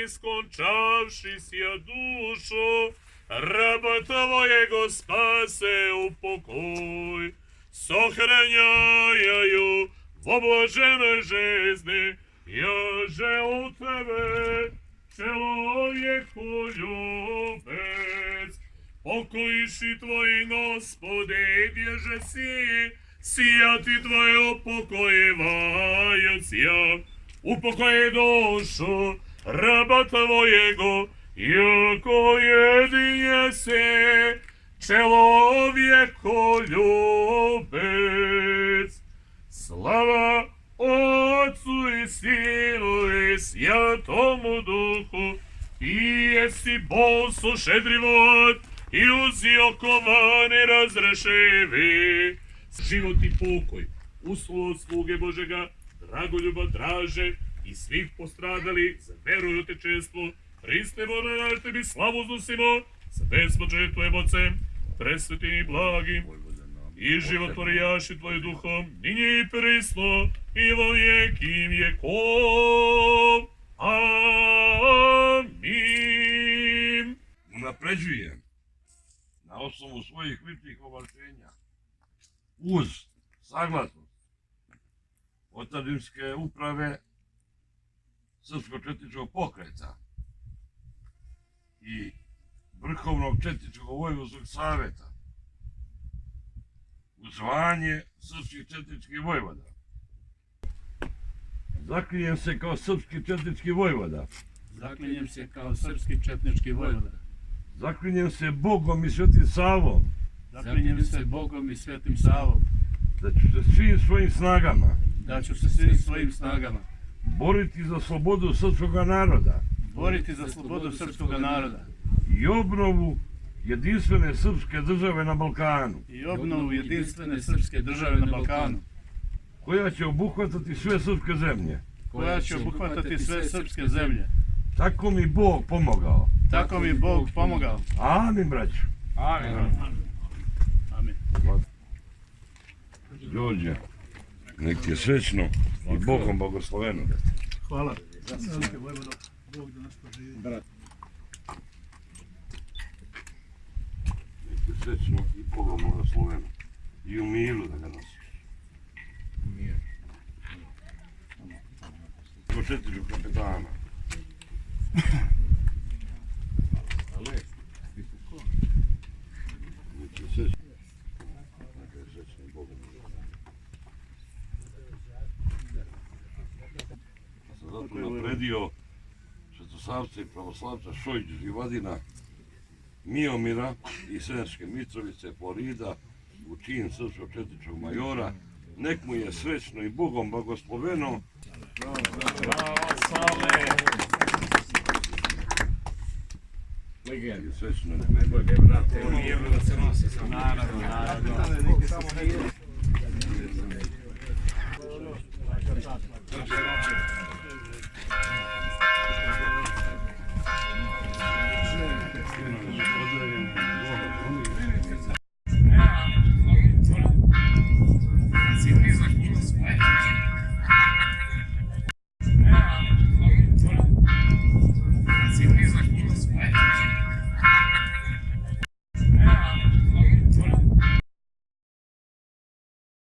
iskončavši sja dušo, raba tvojego spase u pokoj. Sohranjaju во блаженной жизни, я же у тебе, человеку любец. Покоиши твой, Господи, где же си, сия ти твое упокоиваются. Упокои душу раба твоего, яко едине се, человеку любец. Слава Отцу и Сину и Святому Духу, и еси Бог сушедривот, и узи оковани разрешиви. Život i pokoj, uslovo sluge Božega, dragoljuba draže i svih postradali za veru i otečestvo, Hriste Bože, na tebi slavu uznosimo, sa bespoče tvojim ocem, presvetim i blagim, i životvorjaši tvoj duhom, ninje i prisno, i во vjekim vjekov. Amin. Unapređujem na osnovu svojih ličnih ovlaštenja uz saglasnost otadžbinske uprave Srpsko-četničkog pokreta i Vrhovnog četničkog vojvodskog saveta u zvanje srpskih četničkih vojvoda. Zaklinjem se kao srpski četnički vojvoda. Zaklinjem se kao srpski četnički vojvoda. Zaklinjem se Bogom i Svetim Savom. Zaklinjem se Bogom i Svetim Savom. Da ću se svim svojim snagama Da ću se svim svojim snagama boriti za slobodu srpskog naroda boriti za slobodu srpskog naroda i obnovu jedinstvene srpske države na Balkanu, i obnovu jedinstvene srpske države na Balkanu, koja će obuhvatati sve srpske zemlje. koja će obuhvatati sve srpske zemlje. Tako mi Bog pomogao. Tako mi Bog pomogao. Amin, braćo. Amin. Amin. Đorđe, nek ti je srećno i Bogom blagosloveno. Hvala. Bog da nas poživi. Nek ti je srećno i Bogom blagosloveno. I u miru da ga nosiš. Ko četničkog kapetana. Nek ti je srećno. Nek ti je srećno i Bogom blagosloveno. Sam zato napredio Svetosavca i pravoslavca Šojić Živadina, Miomira i Sremske Mitrovice, Florida, u čin srpskog četničkog majora. Nek mu je srećno i Bogom blagosloveno. Srećno. Naravno.